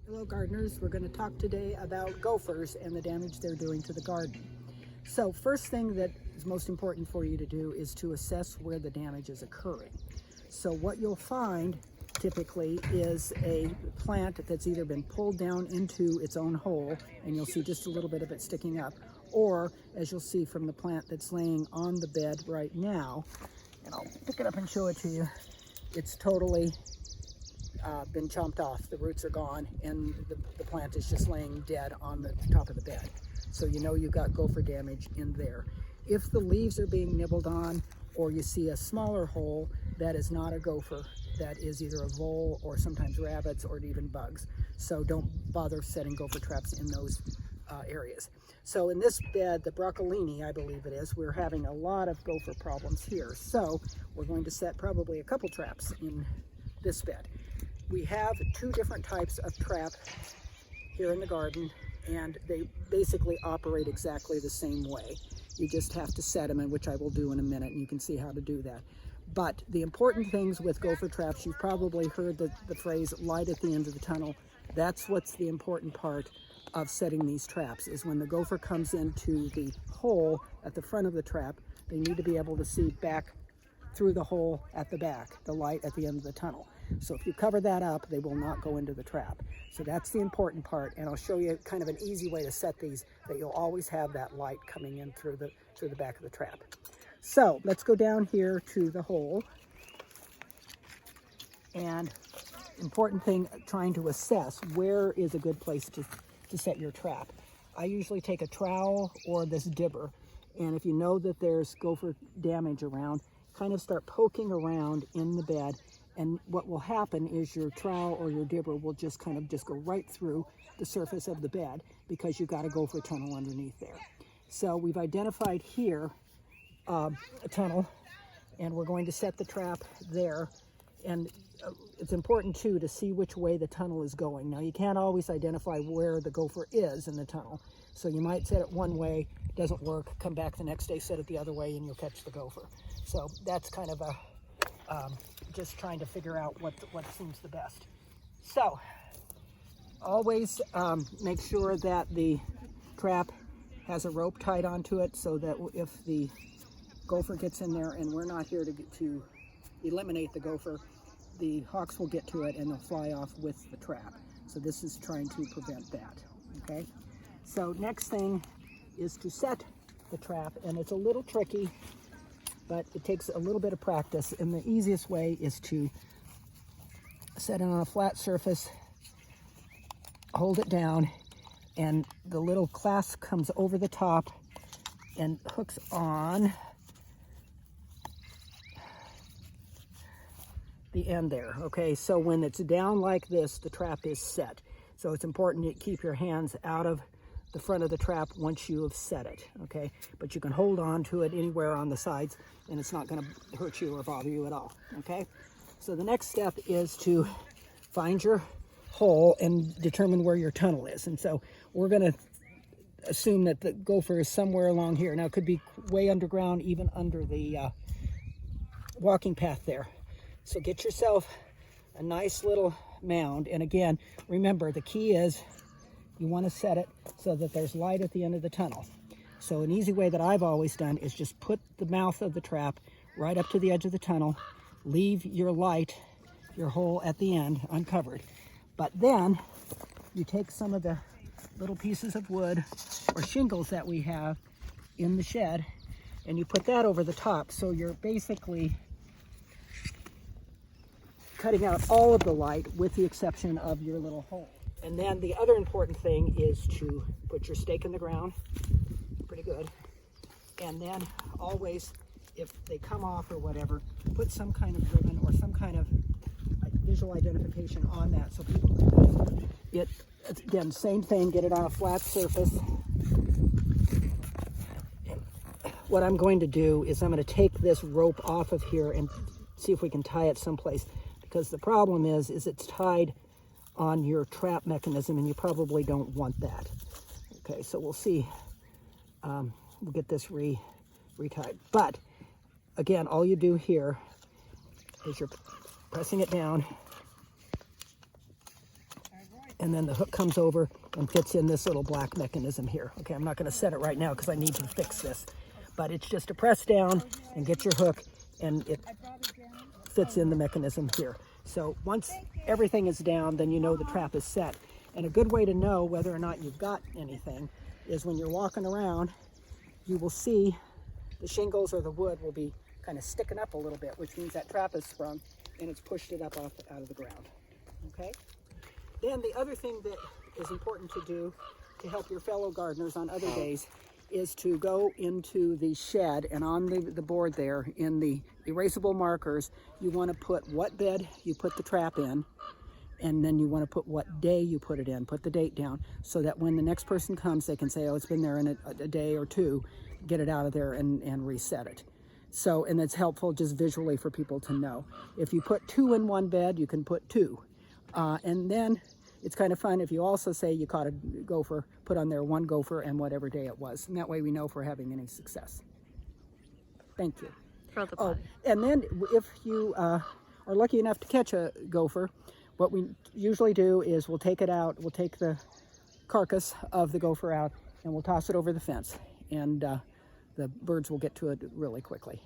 Hello gardeners, we're going to talk today about gophers and the damage they're doing to the garden. So first thing that is most important for you to do is to assess where the damage is occurring. So what you'll find typically is a plant that's either been pulled down into its own hole, and you'll see just a little bit of it sticking up, or as you'll see from the plant that's laying on the bed right now, and I'll pick it up and show it to you, it's totally been chomped off. The roots are gone and the plant is just laying dead on the top of the bed. So you know you've got gopher damage in there. If the leaves are being nibbled on, or you see a smaller hole, that is not a gopher. That is either a vole or sometimes rabbits or even bugs. So don't bother setting gopher traps in those areas. So in this bed, the broccolini, I believe it is, we're having a lot of gopher problems here. So we're going to set probably a couple traps in this bed. We have two different types of trap here in the garden, and they basically operate exactly the same way. You just have to set them, and which I will do in a minute, and you can see how to do that. But the important things with gopher traps, you've probably heard the phrase light at the end of the tunnel. That's what's the important part of setting these traps, is when the gopher comes into the hole at the front of the trap, they need to be able to see back through the hole at the back, the light at the end of the tunnel. So if you cover that up, they will not go into the trap. So that's the important part, and I'll show you kind of an easy way to set these that you'll always have that light coming in through the back of the trap. So let's go down here to the hole, and important thing, trying to assess where is a good place to set your trap. I usually take a trowel or this dibber, and if you know that there's gopher damage around, kind of start poking around in the bed, and what will happen is your trowel or your dibber will just kind of go right through the surface of the bed, because you've got a gopher tunnel underneath there. So we've identified here a tunnel, and we're going to set the trap there. And it's important too to see which way the tunnel is going. Now you can't always identify where the gopher is in the tunnel, so you might set it one way, doesn't work, come back the next day, set it the other way, and you'll catch the gopher. So that's kind of a just trying to figure out what seems the best. So always make sure that the trap has a rope tied onto it, so that if the gopher gets in there, and we're not here to eliminate the gopher, the hawks will get to it and they'll fly off with the trap. So this is trying to prevent that. Okay, so next thing is to set the trap, and it's a little tricky, but it takes a little bit of practice, and the easiest way is to set it on a flat surface, hold it down, and the little clasp comes over the top and hooks on the end there. Okay, so when it's down like this, the trap is set. So it's important to keep your hands out of the front of the trap once you have set it, okay? But you can hold on to it anywhere on the sides, and it's not going to hurt you or bother you at all, okay? So the next step is to find your hole and determine where your tunnel is. And so we're going to assume that the gopher is somewhere along here. Now it could be way underground, even under the walking path there. So get yourself a nice little mound, and again, remember the key is you want to set it so that there's light at the end of the tunnel. So an easy way that I've always done is just put the mouth of the trap right up to the edge of the tunnel, leave your light, your hole at the end uncovered. But then you take some of the little pieces of wood or shingles that we have in the shed, and you put that over the top, so you're basically cutting out all of the light with the exception of your little hole. And then the other important thing is to put your stake in the ground, pretty good. And then always, if they come off or whatever, put some kind of ribbon or some kind of visual identification on that so people can use it. Again, same thing, get it on a flat surface. And what I'm going to do is I'm going to take this rope off of here and see if we can tie it someplace, because the problem is it's tied on your trap mechanism, and you probably don't want that. Okay, so we'll see. We'll get this retied. But again, all you do here is you're pressing it down and then the hook comes over and fits in this little black mechanism here. Okay, I'm not going to set it right now because I need to fix this, but it's just to press down and get your hook, and it fits in the mechanism here. So once everything is down, then you know the trap is set. And a good way to know whether or not you've got anything is when you're walking around, you will see the shingles or the wood will be kind of sticking up a little bit, which means that trap is sprung and it's pushed it up out of the ground. Okay? Then the other thing that is important to do to help your fellow gardeners on other days is to go into the shed, and on the board there in the erasable markers, you want to put what bed you put the trap in, and then you want to put what day you put it in. Put the date down so that when the next person comes, they can say, oh, it's been there in a day or two, get it out of there and reset it. So, and it's helpful just visually for people to know. If you put 2 in one bed, you can put 2. And then it's kind of fun if you also say you caught a gopher, put on there 1 gopher and whatever day it was. And that way we know if we're having any success. Thank you. Oh, and then if you are lucky enough to catch a gopher, what we usually do is we'll take it out, we'll take the carcass of the gopher out, and we'll toss it over the fence. And the birds will get to it really quickly.